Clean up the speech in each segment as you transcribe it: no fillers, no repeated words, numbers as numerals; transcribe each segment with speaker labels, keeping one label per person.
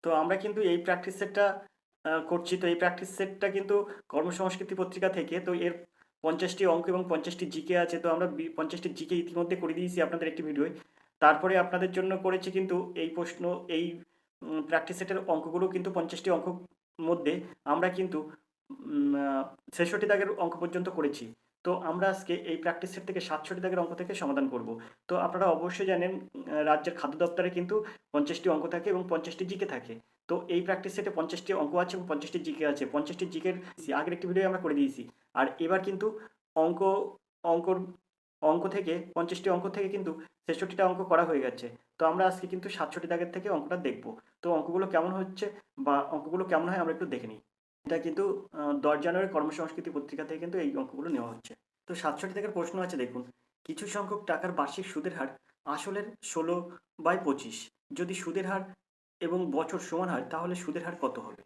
Speaker 1: তো আমরা কিন্তু এই প্র্যাকটিস সেটটা করছি। তো এই প্র্যাকটিস সেটটা কিন্তু কর্মসংস্কৃতি পত্রিকা থেকে। তো এর 50টি অঙ্ক এবং 50টি জিকে আছে। তো আমরা 50টি জিকে ইতিমধ্যে করে দিয়েছি আপনাদের একটি ভিডিওয়। তারপরে আপনাদের জন্য করেছি কিন্তু এই প্রশ্ন, এই প্র্যাকটিস সেটের অঙ্কগুলো কিন্তু 50টি অঙ্ক মধ্যে আমরা কিন্তু 66 দাগের অঙ্ক পর্যন্ত করেছি। তো আমরা আজকে এই প্র্যাকটিস সেট থেকে 67 দাগের অঙ্ক থেকে সমাধান করব। তো আপনারা অবশ্যই জানেন রাজ্যের খাদ্য দপ্তরে কিন্তু 50টি অঙ্ক থাকে এবং 50টি জিকে থাকে। তো এই প্র্যাকটিস সেটে 50টি অঙ্ক আছে এবং 50টি জিকে আছে। 50টি জিকের আগের একটি ভিডিও আমরা করে দিয়েছি। আর এবার কিন্তু অঙ্ক অঙ্কর অঙ্ক থেকে 50টি অঙ্ক থেকে কিন্তু 66টা অঙ্ক করা হয়ে গেছে। তো আমরা আজকে কিন্তু 67 দাগের থেকে অঙ্কটা দেখব। তো অঙ্কগুলো কেমন হচ্ছে বা অঙ্কগুলো কেমন হয় আমরা একটু দেখে নিই। এটা কিন্তু 10 জানুয়ারি কর্মসংস্কৃতি পত্রিকা থেকে কিন্তু এই অঙ্কগুলো নেওয়া হচ্ছে। তো 67 দাগের প্রশ্ন আছে দেখুন, কিছু সংখ্যক টাকার বার্ষিক সুদের হার আসলের 16/25 যদি সুদের হার এবং বছর সমান হয় তাহলে সুদের হার কত হবে?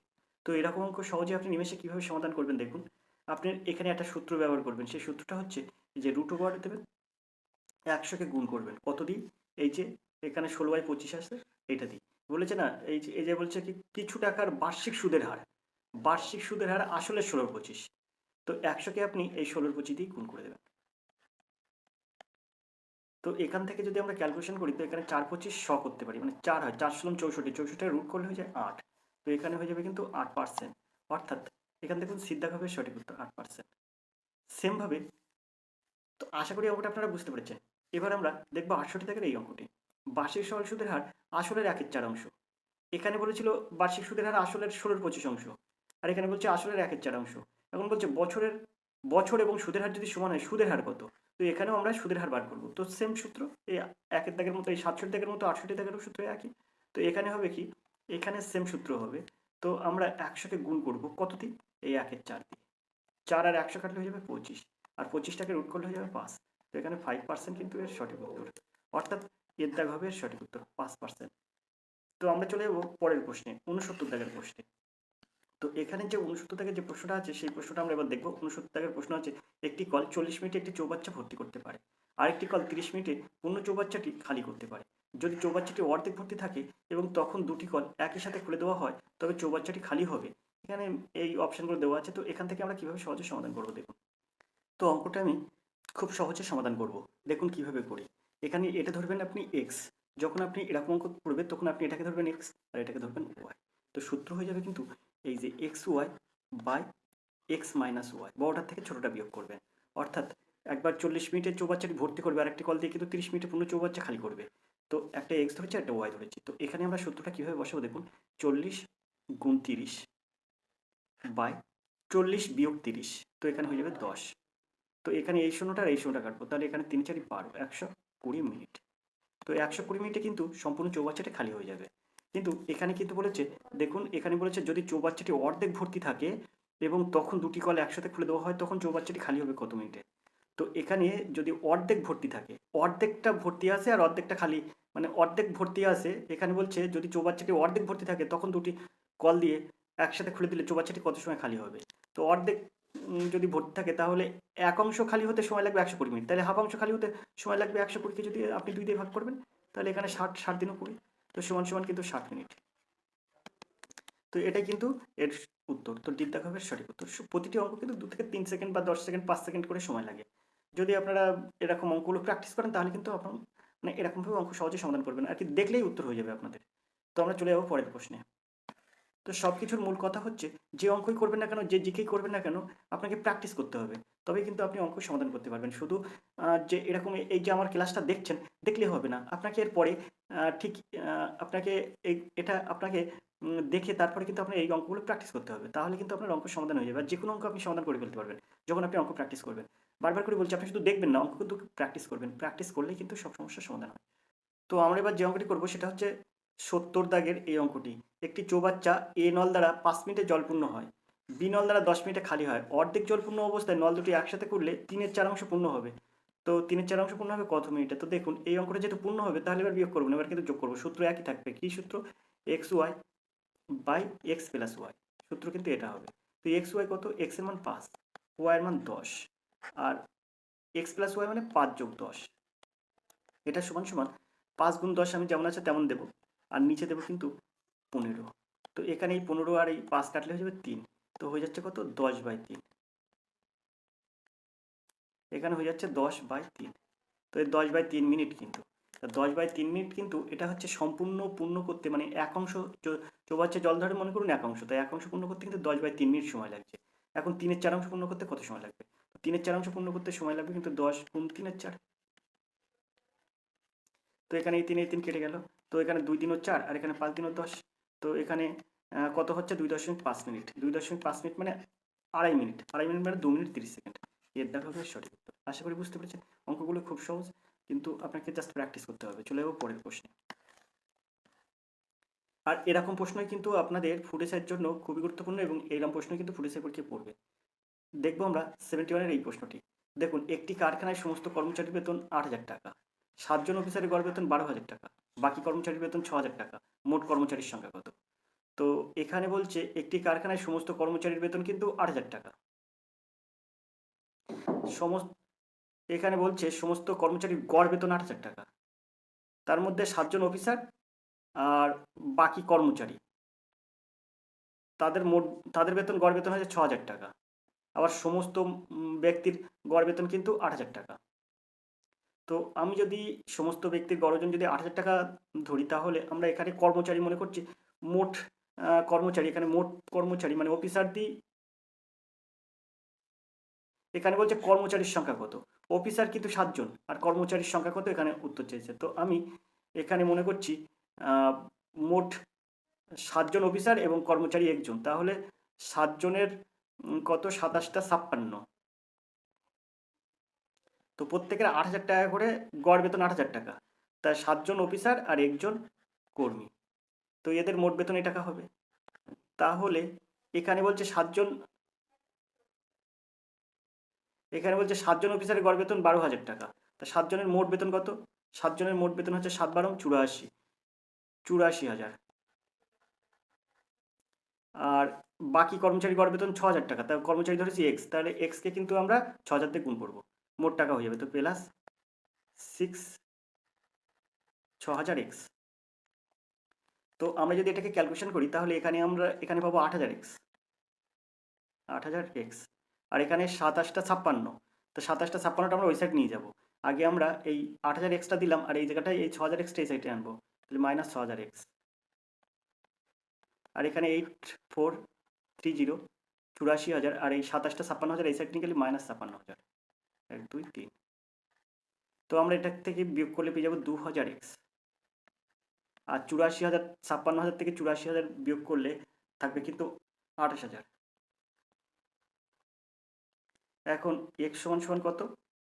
Speaker 1: তো এরকম অঙ্ক সহজে আপনি নিমেষে কিভাবে সমাধান করবেন দেখুন। আপনি এখানে একটা সূত্র ব্যবহার করবেন। সেই সূত্রটা হচ্ছে যে রুট ওভার দেবেন, 100কে গুণ করবেন কত দিয়ে, এই যে এখানে 16/25 আছে এইটা দিয়ে। বলেছে না এই যে বলছে কি কিছু টাকার বার্ষিক সুদের হার, বার্ষিক সুদের হার আসলে 16/25। তো 100কে আপনি এই 16/25 দিয়ে গুণ করে দেবেন। তো এখান থেকে যদি আমরা ক্যালকুলেশন করি তো এখানে 4/25 করতে পারি, মানে 4 হয়, 4 × 64, 64 রুট করলে হয়ে যায় 8। তো এখানে হয়ে যাবে কিন্তু 8%। অর্থাৎ এখান দেখুন সিদ্ধাভাবে সঠিক উত্তর 8%। সেমভাবে, তো আশা করি অঙ্কটা আপনারা বুঝতে পেরেছেন। এবার আমরা দেখবো 68 দাগের এই অঙ্কটি, বার্ষিক সরল সুদের হার আসলের 1/4 অংশ। এখানে বলেছিল বার্ষিক সুদের হার আসলের 16/25 অংশ, আর এখানে বলছে আসলের 1/4 অংশ। এখন বলছে বছর এবং সুদের হার যদি সমান হয় সুদের হার কত? তো এখানেও আমরা সুদের হার বার করবো। তো সেম সূত্র, এই একের দাগের মতো, এই 67 দাগের মতো 68 দাগেরও সূত্র একই। তো এখানে হবে কি, এখানে সেম সূত্র হবে। তো আমরা 100কে গুণ করবো কত দিয়ে, এই 1/4 দিয়ে। 4 আর 100 কাটলে হয়ে যাবে 25, আর 25টাকে রুট করলে হয়ে যাবে 5। তো এখানে 5% কিন্তু এর সঠিক উত্তর। অর্থাৎ এর দাগ হবে এর সঠিক উত্তর 5%। তো আমরা চলে যাবো পরের প্রশ্নে, 69 দাগের প্রশ্নে। তো এখানে যে 69 দাগের যে প্রশ্নটা আছে সেই প্রশ্নটা আমরা এবার দেখবো। 69 দাগের প্রশ্ন আছে, একটি কল 40 মিনিটে একটি চৌবাচ্চা ভর্তি করতে পারে, আরেকটি কল 30 মিনিটে পূর্ণ চৌবাচ্চাটি খালি করতে পারে। যদি চৌবাচ্চাটি অর্ধেক ভর্তি থাকে এবং তখন দুটি কল একই সাথে খুলে দেওয়া হয় তবে চৌবাচ্চাটি খালি হবে। এখানে এই অপশনগুলো দেওয়া আছে। তো এখান থেকে আমরা কিভাবে সহজে সমাধান করবো দেখুন। তো অঙ্কটা আমি খুব সহজে সমাধান করব। দেখুন কিভাবে করি। এখানে এটা ধরবেন আপনি এক্স, যখন আপনি এরকম অঙ্ক করবেন তখন আপনি এটাকে ধরবেন এক্স আর এটাকে ধরবেন ওয়াই। তো সূত্র হয়ে যাবে কিন্তু এই যে X Y by X minus Y, বড়টার থেকে ছোটটা বিয়োগ করবেন। অর্থাৎ একবার 40 মিনিটের চৌবাচ্চাটি ভর্তি করবে, আরেকটি কল দিয়ে কিন্তু 30 মিনিটে পূর্ণ চৌবাচ্চা খালি করবে। তো একটা এক্স ধরেছি একটা ওয়াই ধরেছি। তো এখানে আমরা সূত্রটা কীভাবে বসাবো দেখুন, 40 গুণ 30 বাই 40 বিয়োগ 30, তো এখানে হয়ে যাবে 10। তো এখানে এই শূন্যটা আর এই শূন্যটা কাটবো, তাহলে এখানে 3 4 12, 120 মিনিট। তো 120 মিনিটে কিন্তু সম্পূর্ণ চৌবাচ্চাটি খালি হয়ে যাবে। কিন্তু এখানে কিন্তু বলেছে, দেখুন এখানে বলেছে যদি চৌবাচ্চাটি অর্ধেক ভর্তি থাকে এবং তখন দুটি কল একসাথে খুলে দেওয়া হয় তখন চৌবাচ্চাটি খালি হবে কত মিনিটে। তো এখানে যদি অর্ধেক ভর্তি থাকে, অর্ধেকটা ভর্তি আছে আর অর্ধেকটা খালি, মানে অর্ধেক ভর্তি আছে, এখানে বলছে যদি চৌবাচ্চাটি অর্ধেক ভর্তি থাকে তখন দুটি কল দিয়ে একসাথে খুলে দিলে চৌবাচ্চাটি কত সময় খালি হবে। তো অর্ধেক যদি ভর্তি থাকে তাহলে এক অংশ খালি হতে সময় লাগবে 120 মিনিট, তাহলে হাফ অংশ খালি হতে সময় লাগবে 120কে যদি আপনি 2 দিয়ে ভাগ করবেন তাহলে এখানে 60 দিনও 20, তো সমান সমান কিন্তু 60 মিনিট। তো এটাই কিন্তু এর উত্তর। তো ডিপ দেখা হবে সঠিক উত্তর। প্রতিটি অঙ্ক কিন্তু 2 থেকে 3 সেকেন্ড বা 10 সেকেন্ড 5 সেকেন্ড করে সময় লাগে। যদি আপনারা এরকম অঙ্কগুলো প্র্যাকটিস করেন তাহলে কিন্তু আপনার মানে এরকমভাবে অঙ্ক সহজে সমাধান করবেন আর কি, দেখলেই উত্তর হয়ে যাবে আপনাদের। তো আমরা চলে যাবো পরের প্রশ্নে। তো সব কিছুর মূল কথা হচ্ছে যে অঙ্কই করবেন না কেন, যে জিকেই করবেন না কেন, আপনাকে প্র্যাকটিস করতে হবে। তবেই কিন্তু আপনি অঙ্ক সমাধান করতে পারবেন। শুধু যে এরকম এই যে আমার ক্লাসটা দেখছেন, দেখলে হবে না। আপনাকে এরপরে ঠিক আপনাকে এটা আপনাকে দেখে তারপরে কিন্তু আপনার এই অঙ্কগুলো প্র্যাকটিস করতে হবে। তাহলে কিন্তু আপনার অঙ্ক সমাধান হয়ে যাবে। আর যেকোনো অঙ্ক আপনি সমাধান করে ফেলতে পারবেন যখন আপনি অঙ্ক প্র্যাকটিস করবেন। বারবার করে বলছি, আপনি শুধু দেখবেন না, অঙ্ক কিন্তু প্র্যাকটিস করবেন। প্র্যাকটিস করলেই কিন্তু সব সমস্যার সমাধান হয়। তো আমরা এবার যে অঙ্কটি করবো সেটা হচ্ছে 70 দাগের এই অঙ্কটি। একটি চৌবাচ্চা এ নল দ্বারা 5 মিনিটে জলপূর্ণ হয়, বি নল দ্বারা 10 মিনিটে খালি হয়। অর্ধেক জলপূর্ণ অবস্থায় নল দুটি একসাথে করলে 3/4 অংশ পূর্ণ হবে। তো 3/4 অংশ পূর্ণ হবে কত মিনিটে? তো দেখুন এই অঙ্কটা যেহেতু পূর্ণ হবে তাহলে এবার বিয়োগ করবো না, এবার কিন্তু যোগ করবো। সূত্র একই থাকবে। কি সূত্র? X Y by X plus Y. সূত্র কিন্তু এটা হবে। তো এক্স ওয়াই কত? এক্স এর মান 5, ওয়াই এর মান 10, আর এক্স প্লাস ওয়াই মানে 5 যোগ 10। এটা সমান সমান 5 গুণ 10 আমি যেমন আছে তেমন দেবো, আর নিচে দেবো কিন্তু 15। তো এখানে এই 15 আর এই 5 কাটলে হয়ে যাবে 3, তো হয়ে যাচ্ছে কত 10/3, এখানে হয়ে যাচ্ছে 10/3। তো এই 10/3 মিনিট কিন্তু, 10/3 মিনিট কিন্তু এটা হচ্ছে সম্পূর্ণ পূর্ণ করতে, মানে এক অংশ চৌবাচ্চা জল ধরে মনে করুন এক অংশ, তো এক অংশ পূর্ণ করতে কিন্তু 10/3 মিনিট সময় লাগছে। এখন 3-এর 4 অংশ পূর্ণ করতে কত সময় লাগবে? 3-এর 4 অংশ পূর্ণ করতে সময় লাগবে কিন্তু 10 গুণ 3-এর 4। তো এখানে এই 3 কেটে গেল, তো এখানে 2-3 4 আর এখানে 5-3 10, তো এখানে কত হচ্ছে 2.5 মিনিট, 2.5 মিনিট মানে আড়াই মিনিট, আড়াই মিনিট মানে 2 মিনিট 30 সেকেন্ড। এর দেখা হবে সঠিক উত্তর। আশা করি বুঝতে পেরেছেন। অঙ্কগুলো খুব সহজ, কিন্তু আপনাকে জাস্ট প্র্যাকটিস করতে হবে। চলে যাবো পরের প্রশ্নে। আর এরকম প্রশ্নই কিন্তু আপনাদের ফুড এসআইয়ের জন্য খুবই গুরুত্বপূর্ণ, এবং এইরকম প্রশ্ন কিন্তু ফুড এসআই পরীক্ষায় পড়বে। দেখবো আমরা 71-এর এই প্রশ্নটি। দেখুন, একটি কারখানায় সমস্ত কর্মচারীর বেতন 8,000 টাকা, 7 জন অফিসারের গড় বেতন 12,000 টাকা, বাকি কর্মচারীর বেতন 6,000 টাকা, মোট কর্মচারীর সংখ্যা কত? তো এখানে বলছে একটি কারখানায় সমস্ত কর্মচারীর বেতন কিন্তু 8,000 টাকা, সমস্ত এখানে বলছে সমস্ত কর্মচারীর গড় বেতন 8,000 টাকা, তার মধ্যে 7 জন অফিসার আর বাকি কর্মচারী তাদের বেতন গড় বেতন হচ্ছে 6,000 টাকা, আবার সমস্ত ব্যক্তির গড় বেতন কিন্তু 8,000 টাকা। তো আমি যদি সমস্ত ব্যক্তির গড় বেতন যদি 8,000 টাকা ধরি, তাহলে আমরা এখানে কর্মচারী মনে করছি, মোট কর্মচারী, এখানে মোট কর্মচারী মানে অফিসার দিই, এখানে বলছে কর্মচারীর সংখ্যা কত, অফিসার কিন্তু 7 জন আর কর্মচারীর সংখ্যা কত এখানে উত্তর চেয়েছে। তো আমি এখানে মনে করছি মোট 7 জন অফিসার এবং কর্মচারী 1 জন, তাহলে 7 জনের কত 27টা 56, তো প্রত্যেকের 8,000 টাকা করে গড় বেতন 8,000 টাকা, তাই 7 জন অফিসার আর 1 জন কর্মী, তো এদের মোট বেতন এই টাকা হবে। তাহলে এখানে বলছে 7 জন অফিসারের গড় বেতন 12,000 টাকা, তা 7 জনের মোট বেতন কত? 7 জনের মোট বেতন হচ্ছে 7 × 12 84,000, আর বাকি কর্মচারী গড় বেতন 6,000 টাকা, তা কর্মচারী ধরেছি এক্স, তাহলে এক্সকে কিন্তু আমরা 6,000 দিয়ে গুণ করবো, মোট টাকা হয়ে যাবে, তো প্লাস 6,000 এক্স। তো আমরা যদি এটাকে ক্যালকুলেশন করি, তাহলে এখানে পাবো 8,000 এক্স, আর এখানে 27টা 56, তো 27টা 56টা আমরা ওই সাইড নিয়ে যাব। আগে আমরা এই 8,000 এক্সটা দিলাম, আর এই জায়গাটায় এই 6,000 এক্সটা এই সাইডে আনবো, তাহলে মাইনাস 6,000 এক্স, আর এখানে 8430 84,000, আর এই 27টা 56,000 এই সাইড নিয়ে গেলে মাইনাস 56,000, 1 2 3, তো আমরা এটা থেকে বিয়োগ করলে পেয়ে যাবো 2,000 এক্স, আর 84,000 56,000 থেকে 84,000 বিয়োগ করলে থাকবে কিন্তু 28,000। এখন x সমান সমান কত?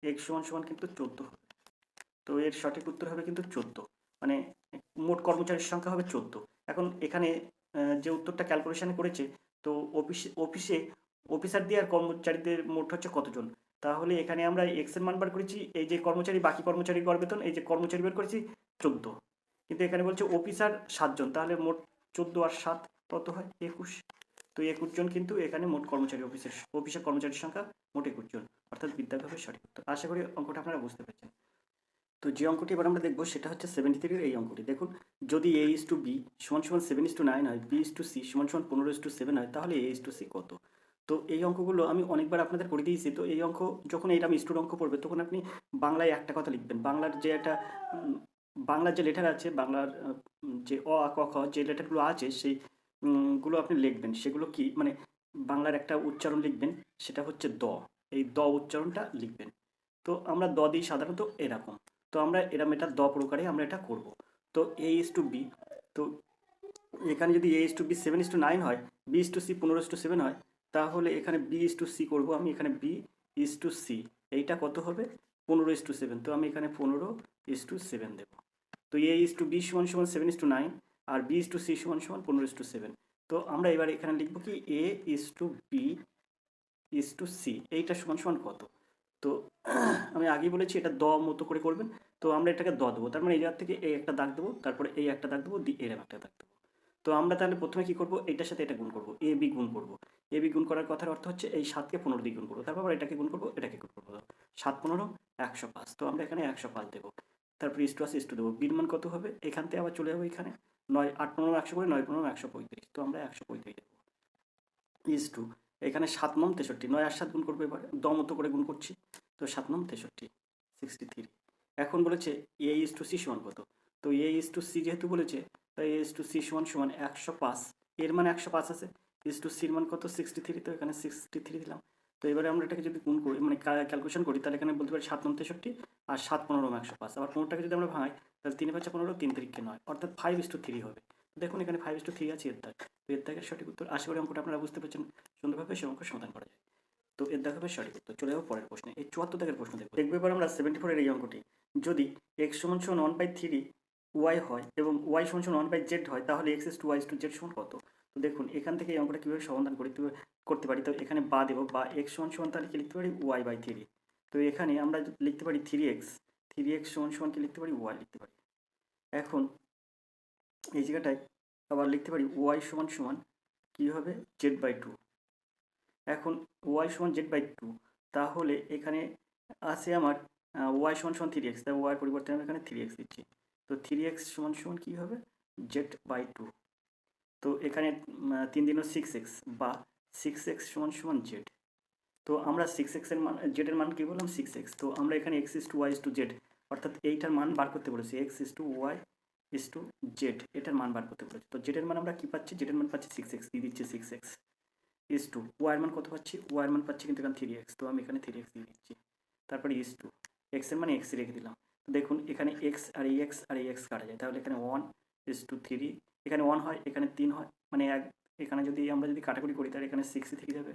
Speaker 1: x সমান সমান কিন্তু 14 হবে, তো এর সঠিক উত্তর হবে কিন্তু 14, মানে মোট কর্মচারীর সংখ্যা হবে 14। এখন এখানে যে উত্তরটা ক্যালকুলেশন করেছে, তো অফিসার দিয়ে আর কর্মচারীদের মোট হচ্ছে কতজন, তাহলে এখানে আমরা এক্স এর মান বার করেছি, এই যে কর্মচারী বাকি কর্মচারীর গড় বেতন, এই যে কর্মচারী বের করেছি 14, কিন্তু এখানে বলছে অফিসার 7 জন, তাহলে মোট 14 আর 7 কত হয় 21, তো 21 জন কিন্তু এখানে মোট কর্মচারী অফিসের কর্মচারীর সংখ্যা মোট 21 জন, অর্থাৎ বিদ্যাভবের সঠিক উত্তর। আশা করি অঙ্কটা আপনারা বুঝতে পেরেছেন। তো যে অঙ্কটি এবার আমরা দেখবো সেটা হচ্ছে 73-এর এই অঙ্কটি। দেখুন, যদি a/b = 7:9 হয়, b/c = 15:7 হয়, তাহলে a/c কত? তো এই অঙ্কগুলো আমি অনেকবার আপনাদের করে দিয়েছি। তো এই অঙ্ক যখন এইরকম স্টুড অঙ্ক পড়বে, তখন আপনি বাংলায় একটা কথা লিখবেন, বাংলার যে লেটার আছে, বাংলার যে অ আ ক খ যে লেটারগুলো আছে, সেই গুলো আপনি লিখবেন। সেগুলো কি, মানে বাংলার একটা উচ্চারণ লিখবেন, সেটা হচ্ছে দ, এই দ উচ্চারণটা লিখবেন। তো আমরা দ দিই সাধারণত এরকম, তো আমরা এরকম এটা দ প্রকারে আমরা এটা করব। তো a/b, তো এখানে যদি a/b 7:9 হয়, b/c 15:7 হয়, তাহলে এখানে b/c করব আমি, এখানে b/c এইটা কত হবে 15:7, তো আমি এখানে 15:7 দেব। তো a/b = 7:9 আর b/c = 15:7, তো আমরা এবার এখানে লিখব কি a/b/c এইটা সমান সমান কত। তো আমি আগেই বলেছি এটা দ মতো করে করবেন, তো আমরা এটাকে দ দেবো, তার মানে এই জায়গা থেকে এই একটা দাগ দেবো, তারপরে এই একটা দাগ দেবো, এরকম একটা দাগ দেবো। তো আমরা তাহলে প্রথমে কি করব, এটার সাথে এটা গুণ করব, ab গুণ করব, ab গুণ করার কথার অর্থ হচ্ছে এই 7কে 15 দিয়ে গুণ করবো, তারপর এটাকে গুণ করবো, এটাকে গুণ করবো, 7 15 105, তো আমরা এখানে 105 দেবো, তারপর ইস্টু আছে ইস্টু দেবো, বির মান কত হবে, এখান থেকে আবার চলে যাবো এখানে, 8 × 100 করে 9 × 135, তো আমরা 135 দেবো ইজ টু এখানে 7 9 63, 9 আর 7 গুণ করবো, এবার দমতো করে গুণ করছি, তো 7 9 63 63। এখন বলেছে এ ইজ টু সি সমান কত, তো এ ইজ টু সি যেহেতু বলেছে তাই এ ইজ টু সি সমান 105, এর মানে 105 আছে, ইজ টু সির মান কত 63, তো এখানে 63 দিলাম। তো এবারে আমরা এটাকে যদি গুণ করি মানে ক্যালকুলেশন করি তাহলে এখানে বলতে পারি 7 9 63 আর 7 15 105, আবার 15টাকে যদি আমরা ভাঙাই তাহলে 3 5 15 3 3 9, অর্থাৎ 5:3 হবে। দেখুন এখানে 5:3 আছে এর দাগ, তো এর দাগের সঠিক উত্তর। আশা করি অঙ্কটা আপনারা বুঝতে পারছেন, সুন্দরভাবে সে অঙ্ক সমাধান করা যায়। তো এর দাগ হবে সঠিক উত্তর। চলে যাবো পরের প্রশ্নে, এই 74 দাগের প্রশ্ন দেখবো এবার আমরা 74 এর এই অঙ্কটি, যদি x সমান 1/3 y হয় এবং y সমান 1/z হয় তাহলে x to y to z সমান কত। তো দেখুন এখান থেকে এই অঙ্কটা কীভাবে সমাধান করতে পারি, তো এখানে বা দেবো, বা x সমান তাহলে কি লিখতে পারি y/3, তো এখানে আমরা লিখতে পারি 3x সমান কি লিখতে পারি y লিখতে পারি। এখন এই জায়গাটায় আবার লিখতে পারি y সমান কি হবে z/2, এখন y সমান z/2, তাহলে এখানে আছে আমার y সমান 3x, তাই y এর পরিবর্তে আমি এখানে 3x দিচ্ছি, তো 3x সমান কি হবে z/2, তো এখানে 3 দিন 6x বা 6x সমান z, তো আমরা 6x এর মান z এর মান কি বললাম 6x, তো আমরা এখানে x is to y is to z অর্থাৎ এইটার মান বার করতে বলেছি, x is to y is to z এটার মান বার করতে বলেছি। তো z এর মান আমরা কি পাচ্ছি, z এর মান পাচ্ছি 6x, দিয়ে দিচ্ছি 6x is to y এর মান কত পাচ্ছি, y এর মান পাচ্ছি কিন্তু এখানে 3x, তো আমি এখানে 3x দিয়ে দিচ্ছি, তারপরে is to x এর মানে x রেখে দিলাম। দেখুন এখানে x আর এই x আর এই x কাটা যায়, তাহলে এখানে 1 is to 3, এখানে 1 হয় এখানে 3 হয়, মানে এখানে যদি আমরা কাটাকুটি করি তাহলে এখানে 6 থেকে যাবে,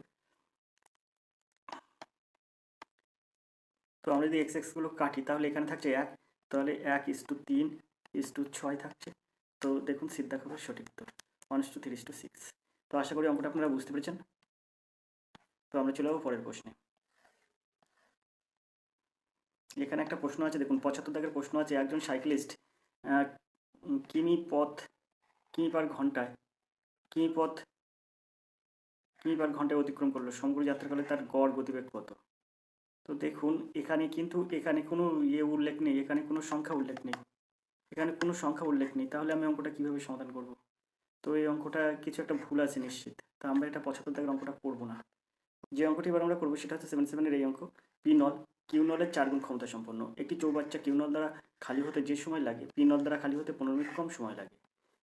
Speaker 1: তো আমরা যদি এক্স এক্সগুলো কাটি তাহলে এখানে থাকছে 1, তাহলে 1 is to 3 is to 6 থাকছে, তো দেখুন সিদ্ধা হবে সঠিক উত্তর 1 is to 3 is to 6। তো আশা করি অঙ্কটা আপনারা বুঝতে পেরেছেন। তো আমরা চলে যাবো পরের প্রশ্নে। এখানে একটা প্রশ্ন আছে, দেখুন 75 দাগের প্রশ্ন আছে, একজন সাইক্লিস্ট কিমি পার ঘন্টায় অতিক্রম করলো, সমগ্র যাত্রাকালে তার গড় গতিবেগ কত। তো দেখুন এখানে কোনো উল্লেখ নেই, এখানে কোনো সংখ্যা উল্লেখ নেই, তাহলে আমি অঙ্কটা কিভাবে সমাধান করব। তো এই অঙ্কটা কিছু একটা ভুল আছে নিশ্চিত, তা আমরা এটা 75 দাগের অঙ্কটা করবো না। যে অঙ্কটি এবার আমরা করবো সেটা হচ্ছে 77 এই অঙ্ক, পি নল কিউ নলের 4 গুণ ক্ষমতা সম্পন্ন একটি চৌবাচ্চা কিউ নল দ্বারা খালি হতে যে সময় লাগে পি নল দ্বারা খালি হতে 15 মিনিট কম সময় লাগে।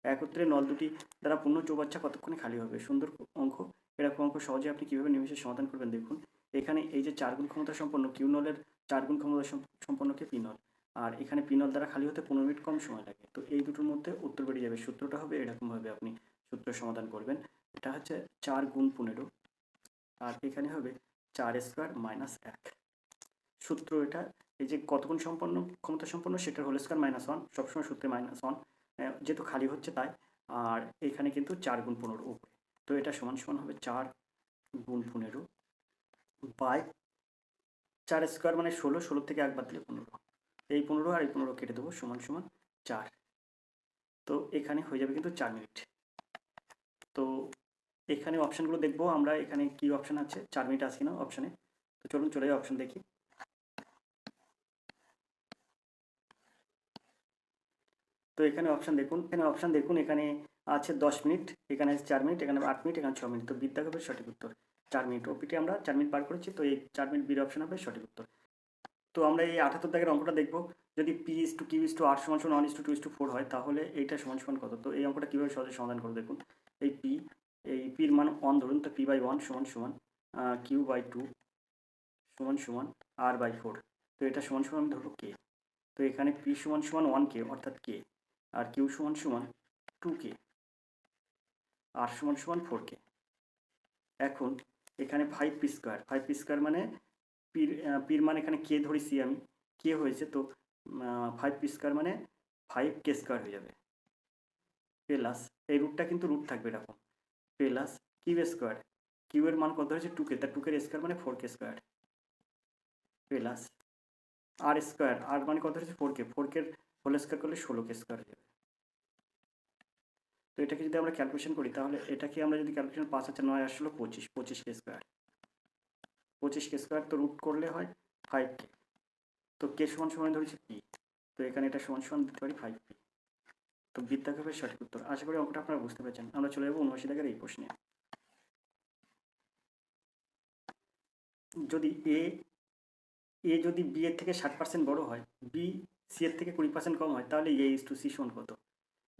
Speaker 1: একত্রে নল দুটি দ্বারা পূর্ণ চৌবাচ্চা কতক্ষণে খালি হবে। সুন্দর অঙ্ক, এরকম অঙ্ক সহজে আপনি কীভাবে নিমেষে সমাধান করবেন। দেখুন এখানে এই যে 4 গুণ ক্ষমতা সম্পন্ন কিউ নলের 4 গুণ ক্ষমতা সম্পন্নকে পি নল, আর এখানে পি নল দ্বারা খালি হতে 15 মিনিট কম সময় লাগে, তো এই দুটোর মধ্যে উত্তর বেরিয়ে যাবে। সূত্রটা হবে এরকমভাবে আপনি সূত্র সমাধান করবেন, এটা হচ্ছে 4 গুণ 15 আর এখানে হবে 4 স্কোয়ার মাইনাস 1। সূত্র এটা, এই যে কতক্ষণ ক্ষমতা সম্পন্ন সেটার হোল স্কোয়ার মাইনাস 1, সবসময় সূত্রে মাইনাস 1 যেহেতু খালি হচ্ছে তাই, আর এখানে কিন্তু 4 গুণ 15 উপরে, তো এটা সমান হবে 4 গুণ 15 বাই 4 স্কোয়ার মানে 16, 16 থেকে 1 বাদ দিলে 15, এই 15 আর এই 15 কেটে দেবো সমান 4, তো এখানে হয়ে যাবে কিন্তু 4 মিনিট। তো এখানে অপশানগুলো দেখবো আমরা, এখানে কি অপশান আছে 4 মিনিট আছে কিনা অপশানে, তো চলুন চলে যাই অপশান দেখি। তো এখানে অপশান দেখুন এখানে আছে 10 মিনিট, এখানে আছে 4 মিনিট, এখানে 8 মিনিট, এখানে 6 মিনিট, তো বিদ্যা হবে সঠিক উত্তর 4 মিনিট। ওপিটি আমরা 4 মিনিট পার করেছি, তো এই 4 মিনিট বির অপশান হবে সঠিক উত্তর। তো আমরা এই 78 দাগের অঙ্কটা দেখবো, যদি P is to Q is to R সমান 1 ইস টু 2 ইস টু 4 হয় তাহলে এইটা সমান কত। তো এই অঙ্কটা কীভাবে সহজে সমাধান করবো দেখুন, এই পির মান 1 ধরুন, তো পি বাই 1 সমান কিউ বাই 2 সমান r/4, তো এটা সমান আমি ধরবো কে, তো এখানে পি সমান 1k অর্থাৎ কে, আর কিউ সমান 2k, আর সমান 4k। এখন এখানে 5p স্কোয়ার মানে পির মান এখানে কে ধরেছি আমি, কে হয়েছে, তো 5p স্কোয়ার মানে 5k স্কোয়ার হয়ে যাবে, প্লাস এই রুটটা কিন্তু রুট থাকবে এরকম, প্লাস কিউ স্কোয়ার, কিউ এর মান কত হয়েছে 2k, তার 2k স্কোয়ার মানে 4k স্কোয়ার, প্লাস আর স্কোয়ার, আর মানে কত হচ্ছে 4k, 4k হোল স্কোয়ার করলে 16k স্কোয়ার হয়ে যাবে। তো এটাকে যদি আমরা ক্যালকুলেশন করি তাহলে এটাকে আমরা যদি ক্যালকুলেশন 5 আর 9 আসলো 25k স্কোয়ার, 25k স্কোয়ার, তো রুট করলে হয় 5k, তো কে সমান ধরেছি পি, তো এখানে এটা সমান দিতে পারি 5p, তো তো বৃত্তাকারের সঠিক উত্তর। আশা করি অঙ্কটা আপনারা বুঝতে পেরেছেন। আমরা চলে যাবো ৭৯ দাগের এই প্রশ্নে। যদি এ যদি বি এর থেকে 60% বড় হয়, বি সি এর থেকে 20% কম হয়, তাহলে A/C সমান কত?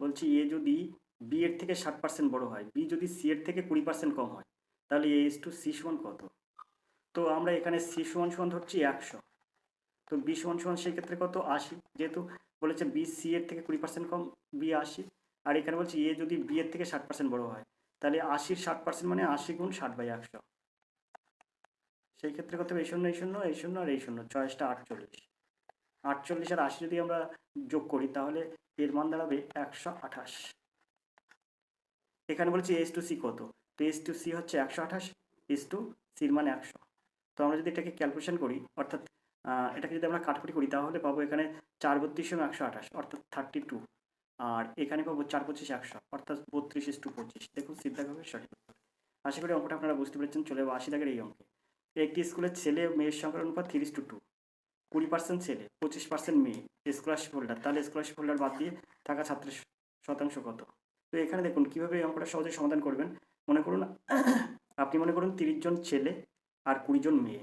Speaker 1: বলছি এ যদি বি এর থেকে 60% বড় হয়, বি যদি সি এর থেকে 20% কম হয়, তাহলে A/C সমান কত? তো আমরা এখানে সি সমান ধরছি 100, তো বি সমান সেই ক্ষেত্রে কত? 80, যেহেতু বলেছে বি সি এর থেকে 20% কম, বি 80, আর এখানে বলছি এ যদি বি এর থেকে 60% বড় হয়, তাহলে 80-র 60% মানে 80 গুণ 60/100। সেই ক্ষেত্রে কত হবে? এই শূন্য, এই শূন্য, এই শূন্য আর এই শূন্য, 6টা 48। 48 আর 80 যদি আমরা যোগ করি, তাহলে এর মান দাঁড়াবে 128। এখানে বলছি A/C কত? তো A/C হচ্ছে 128, A/Cর মান 100। তো আমরা যদি এটাকে ক্যালকুলেশন করি, অর্থাৎ এটাকে যদি আমরা কাটাকুটি করি, তাহলে পাবো এখানে 4/32 অর্থাৎ 32, আর এখানে পাবো 4/25 100 অর্থাৎ 32:25। দেখুন সিদ্ধাভাবে সঠিক উত্তর। আশা করি অঙ্কটা আপনারা বুঝতে পেরেছেন। চলে যাবো 80 দাগের এই অঙ্কে। একটি স্কুলের ছেলে মেয়ের সংখ্যার অনুপাত 3:2, 20% ছেলে 25% মেয়ে স্কলারশিপ হোল্ডার, তাহলে স্কলারশিপ হোল্ডার বাদ দিয়ে থাকা ছাত্রের শতাংশ কত? তো এখানে দেখুন কীভাবে এই অঙ্কটা সহজে সমাধান করবেন। মনে করুন আপনি মনে করুন 30 জন ছেলে আর 20 জন মেয়ে,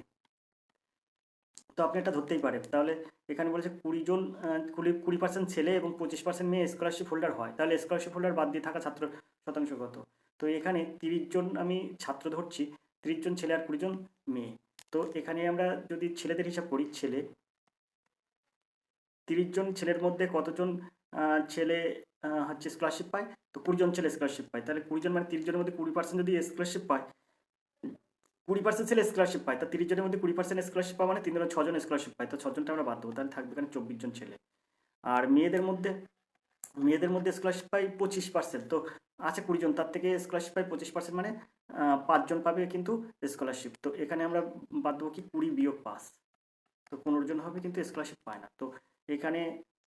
Speaker 1: তো আপনি এটা ধরতেই পারেন। তাহলে এখানে বলেছে 20% ছেলে এবং 25% মেয়ে স্কলারশিপ হোল্ডার হয়, তাহলে স্কলারশিপ হোল্ডার বাদ দিয়ে থাকা ছাত্র শতাংশ কত? তো এখানে 30 জন আমি ছাত্র ধরছি, 30 জন ছেলে আর 20 জন মেয়ে। তো এখানে আমরা যদি ছেলেদের হিসাব করি, 30 জন ছেলের মধ্যে কতজন ছেলে হচ্ছে স্কলারশিপ পায়? তো 20 জন ছেলে স্কলারশিপ পায়। তাহলে 20 জন মানে 30 জনের মধ্যে 20% যদি স্কলারশিপ পায়, 20% ছেলে স্কলারশিপ পায়, তা 30 জনের মধ্যে 20% স্কলারশিপ পাওয়া মানে 3 জন 6 জন স্কলারশিপ পায়, তো 6 জনটা আমরা বাদ দেবো, তাহলে থাকবে এখানে 24 জন ছেলে। আর মেয়েদের মধ্যে স্কলারশিপ পায় 25%, তো আছে 20 জন, তার থেকে স্কলারশিপ পায় 25% মানে 5 জন পাবে কিন্তু স্কলারশিপ। তো এখানে আমরা বাদ দেবো কি 20 বিয়োগ 5, তো 15 জন হবে কিন্তু স্কলারশিপ পায় না। তো এখানে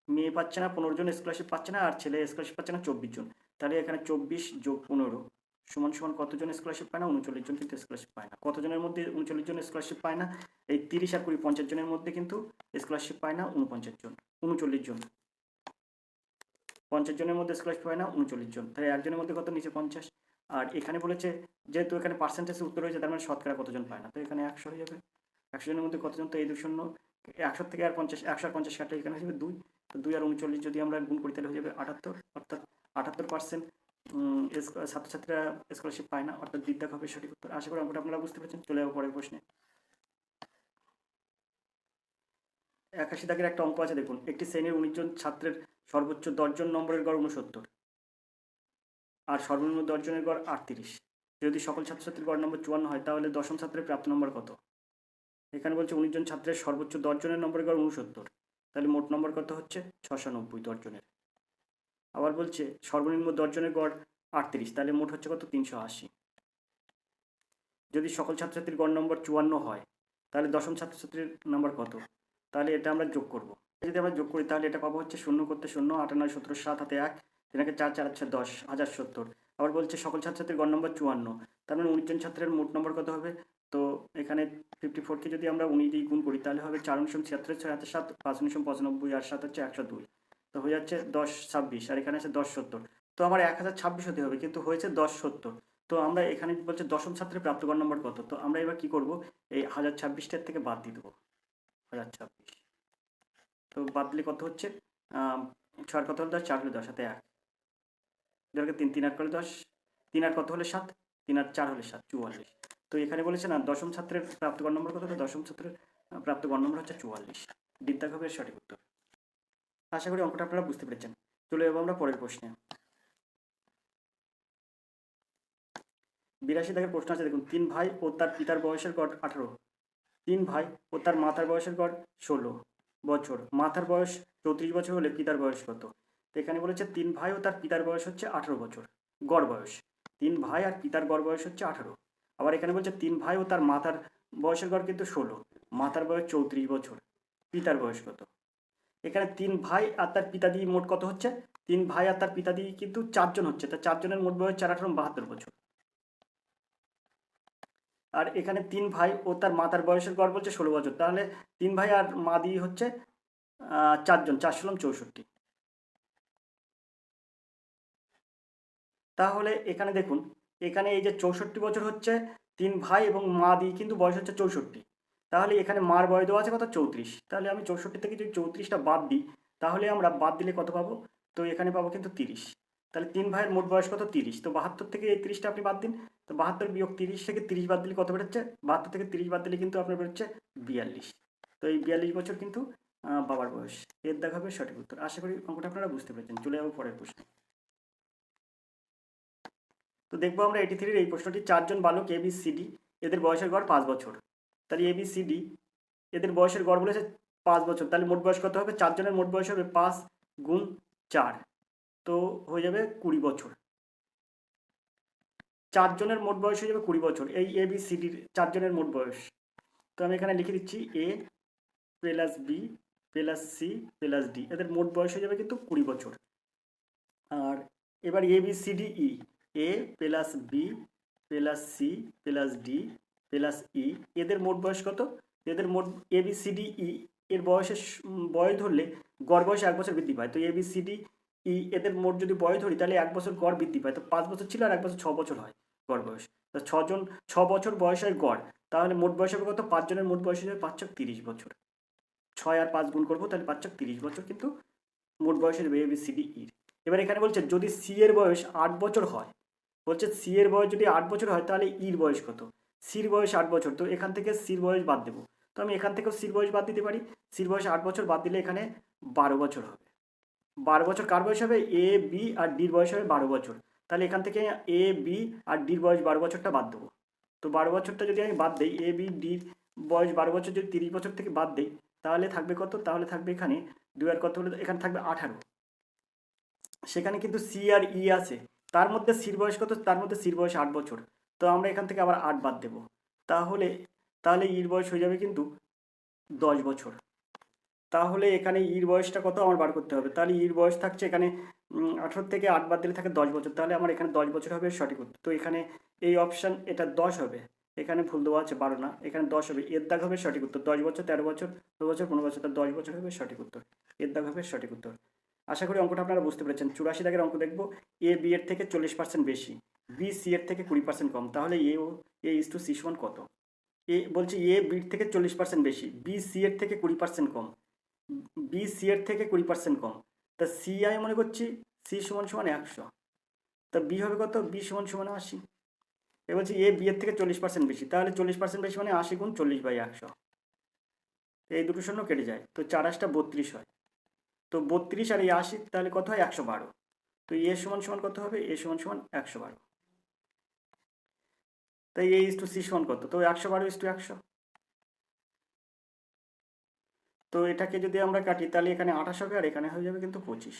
Speaker 1: মেয়ে পাচ্ছে না, 15 জন স্কলারশিপ পাচ্ছে না, আর ছেলে স্কলারশিপ পাচ্ছে না 24 জন। তাহলে এখানে 24 যোগ 15 সমান কতজন স্কলারশিপ পায় না? 39 জন কিন্তু স্কলারশিপ পায় না। কতজনের মধ্যে 39 জন স্কলারশিপ পায় না? এই 30 আর 20 50 জনের মধ্যে কিন্তু স্কলারশিপ পায় না 39 জন। 50 জনের মধ্যে স্কলারশিপ পায় না 39 জন, তাই একজনের মধ্যে কত? নিচে 50। আর এখানে বলেছে যেহেতু এখানে পার্সেন্টেজে উত্তর হয়েছে, তার মানে শতকরা কতজন পায় না, তো এখানে 100 হয়ে যাবে। 100 জনের মধ্যে কতজন? তো এই 2 শূন্য, 100 থেকে আর 50, 100 আর 50 কাটলে এখানে হয়ে যাবে 2, তো 2 আর 39 যদি আমরা গুণ করি তাহলে হয়ে যাবে 78, অর্থাৎ 78% ছাত্রছাত্রীরা স্কলারশিপ পায় না, অর্থাৎ বিদ্যা হবে সঠিক উত্তর। আশা করি অঙ্কটা আপনারা বুঝতে পেরেছেন। চলে যাবো পরের প্রশ্নে। 81 দাগের একটা অঙ্ক আছে, দেখুন। একটি শ্রেণীর 19 জন ছাত্রের সর্বোচ্চ 10 জন নম্বরের গড় 69 আর সর্বনিম্ন 10 জনের গড় 38। যদি সকল ছাত্রছাত্রীর গড় নম্বর 54 হয়, তাহলে দশম ছাত্রের প্রাপ্ত নম্বর কত? এখানে বলছে 19 জন ছাত্রের সর্বোচ্চ 10 জনের নম্বরের গড় 69, তাহলে মোট নম্বর কত হচ্ছে? 690 10 জনের। আবার বলছে সর্বনিম্ন 10 জনের গড় 38, তাহলে মোট হচ্ছে কত? 380। যদি সকল ছাত্রছাত্রীর গড় নম্বর 54 হয়, তাহলে দশম ছাত্রছাত্রীর নাম্বার কত? তাহলে এটা আমরা যোগ করব। যদি আমরা যোগ করি তাহলে এটা পাবো হচ্ছে 0 করতে 0, 8 9 17 7 হাতে 1, যেটাকে 4 4 আছে 10, 1070। আবার বলছে সকল ছাত্রছাত্রীর গড় নম্বর 54, তার মানে 19 জন ছাত্রের মোট নম্বর কত হবে? তো এখানে 54কে যদি আমরা 19 দিয়ে গুণ করি, তাহলে হবে 4 9 76, 6 হাতে 7, 5 9 95 আর 7 হচ্ছে 102, তো হয়ে যাচ্ছে 10 26, আর এখানে আছে 10 70। তো আমার 1026 হতে হবে, কিন্তু হয়েছে 10 70। তো আমরা এখানে বলছে দশম ছাত্রের প্রাপ্ত গড় নম্বর কত, তো আমরা এবার কি করব? এই 1026টার থেকে বাদ দিয়ে দেবো 1026। তো বাদ দিলে কত হচ্ছে? 6 কত হলো 10, 4 হলে 10 হাতে 1, এদেরকে 3 3 8 করলে 10, 3 8 কত হলে 7, 3 8 4 হলে 7, 44। তো এখানে বলেছে না দশম ছাত্রের প্রাপ্ত গড় নম্বর কত? তো দশম ছাত্রের প্রাপ্ত গড় নম্বর হচ্ছে 44। বিদ্যাঘবের সঠিক উত্তর। আশা করি অঙ্কটা আপনারা বুঝতে পেরেছেন। চলে যাবো আমরা পরের প্রশ্নে। 82 দাগের প্রশ্ন আছে, দেখুন। 3 ভাই ও তার পিতার বয়সের গড় 18, 3 ভাই ও তার মাতার বয়সের গড় 16 বছর। মাতার বয়স 34 বছর হলে পিতার বয়স কত? তো এখানে বলেছে 3 ভাই ও তার পিতার বয়স হচ্ছে 18 বছর, গড় বয়স। 3 ভাই আর পিতার গড় বয়স হচ্ছে 18। আবার এখানে বলছে 3 ভাই ও তার মাতার বয়সের গড় কিন্তু 16, মাতার বয়স 34 বছর, পিতার বয়স কত? এখানে 3 ভাই আর তার পিতা দিয়ে মোট কত হচ্ছে? 3 ভাই আর তার পিতা দিয়ে কিন্তু 4 জন হচ্ছে, তা 4 জনের মোট বয়স 4 18 72 বছর। আর এখানে 3 ভাই ও তার মাতার বয়সের গড় বলছে 16 বছর, তাহলে 3 ভাই আর মা দিয়ে হচ্ছে 4 জন, 4 16 64। তাহলে এখানে দেখুন, এখানে এই যে 64 বছর হচ্ছে 3 ভাই এবং মা দিয়ে কিন্তু বয়স হচ্ছে 64। তাহলে এখানে মার বয়স দেওয়া আছে কত 34। তাহলে আমি 64 থেকে যদি 34টা বাদ দিই, তাহলে আমরা বাদ দিলে কত পাবো? তো এখানে পাবো কিন্তু 30। তাহলে 3 ভাইয়ের মোট বয়স কত 30। তো 72 থেকে এই 30টা আপনি বাদ দিন। তো 72 বিয়োগ 30 থেকে 30 বাদ দিলে কত বেরোচ্ছে? 72 থেকে 30 বাদ দিলে কিন্তু আপনার বেরোচ্ছে 42। তো এই 42 বছর কিন্তু বাবার বয়স। এর দেখা হবে সঠিক উত্তর। আশা করি অঙ্কটা আপনারা বুঝতে পেরেছেন। চলে যাবো পরের প্রশ্ন। তো দেখবো আমরা 83-র এই প্রশ্নটি, 4 জন বালক ABCD, এদের বয়সের গড় 5 বছর। তাহলে ABCD এদের বয়সের গড় বলেছে 5 বছর। তাহলে মোট বয়স কত হবে? 4 জনের মোট বয়স হবে 5 গুণ 4, তো হয়ে যাবে 20 বছর। 4 জনের মোট বয়স হয়ে যাবে 20 বছর। এই ABCDর 4 জনের মোট বয়স। তো আমি এখানে লিখে দিচ্ছি A plus B plus C plus D, এদের মোট বয়স হয়ে যাবে কিন্তু 20 বছর। আর এবার ABCDE, A plus B plus C plus D plus E, এদের মোট বয়স কত? এদের মোট ABCDE এর বয়সের বয়স ধরলে গড় বয়সে 1 বছর বৃদ্ধি পায়। তো ABCDE এদের মোট যদি বয়স ধরি তাহলে 1 বছর গড় বৃদ্ধি পায়। তো 5 বছর ছিল আর 1 বছর 6 বছর হয় গড় বয়স। তো 6 বছর বয়সের গড়, তাহলে মোট বয়স হবে কত? 5 জনের মোট বয়স হবে 5 × 30 বছর। 6 আর 5 গুণ করবো, তাহলে 5 × 30 বছর কিন্তু মোট বয়সের ABCDE। এবার এখানে বলছে যদি সি এর বয়স 8 বছর হয়, বলছে সি এর বয়স যদি 8 বছর হয় তাহলে ইর বয়স কত? সির বয়স 8 বছর, তো এখান থেকে সির বয়স বাদ দেবো। তো আমি এখান থেকেও সির বয়স বাদ দিতে পারি। সির বয়স 8 বছর বাদ দিলে এখানে 12 বছর হবে। 12 বছর কার বয়স হবে? এ বি আর ডির বয়স হবে 12 বছর। তাহলে এখান থেকে এ বি আর ডির বয়স 12 বছরটা বাদ দেবো। তো 12 বছরটা যদি আমি বাদ দিই, এ বি ডির বয়স 12 বছর যদি 30 বছর থেকে বাদ দিই, তাহলে থাকবে কত? তাহলে থাকবে এখানে 2 আর কত হলে এখানে থাকবে 18। সেখানে কিন্তু সি আর ই আছে, তার মধ্যে সির বয়স কত? তার মধ্যে সির বয়স 8 বছর। তো আমরা এখান থেকে আবার 8 বাদ দেব। তাহলে তাহলে ইর বয়স হয়ে যাবে কিন্তু 10 বছর। তাহলে এখানে ইর বয়সটা কত আমার বার করতে হবে। তাহলে ইর বয়স থাকছে এখানে 18 থেকে 8 বাদ দিলে থাকে 10 বছর। তাহলে আমার এখানে 10 বছর হবে সঠিক উত্তর। তো এখানে এই অপশান এটা 10 হবে, এখানে ভুল দেওয়া আছে 12 না, এখানে 10 হবে। এর দাগ হবে সঠিক উত্তর। 10 বছর, 13 বছর, 12 বছর, 15 বছর, তার 10 বছর হবে সঠিক উত্তর। এর দাগ হবে সঠিক উত্তর। আশা করি অঙ্কটা আপনারা বুঝতে পেরেছেন। 84 দাগের অঙ্ক দেখবো। এ বি এর থেকে 40% বেশি, বি সি এর থেকে 20% কম, তাহলে এ ইস টু সি সমান কত? এ বলছে এ বির থেকে 40% বেশি, বি সি এর থেকে 20% কম, বি সি এর থেকে 20% কম। তা সি আমি মনে করছি সি সমান সমান 100। তা বি হবে কত? বি সমান সমান 80। এ বলছি এ বি এর থেকে 40% বেশি, তাহলে 40% বেশি মানে 80 গুণ 40/100। এই দুটো শূন্য কেটে যায়, তো 4 8 32 হয়। তো 32 আর এই 80, তাহলে কত হয়? 112। তো এ সমান সমান কত হবে? এ সমান সমান 112। তাই এ ইস টু সি সমান কত? তো 112 ইস টু 100। তো এটাকে যদি আমরা কাটি তাহলে এখানে 28 হবে আর এখানে হয়ে যাবে কিন্তু 25।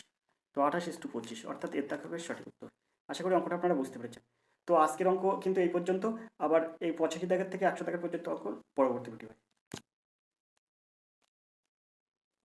Speaker 1: তো 28 ইস টু 25, অর্থাৎ এর দাগ হবে সঠিক উত্তর। আশা করি অঙ্কটা আপনারা বুঝতে পেরেছেন। তো আজকের অঙ্ক কিন্তু এই পর্যন্ত। আবার এই 85 দাগের থেকে 100 দাগের পর্যন্ত অঙ্ক পরবর্তী ভিডিও।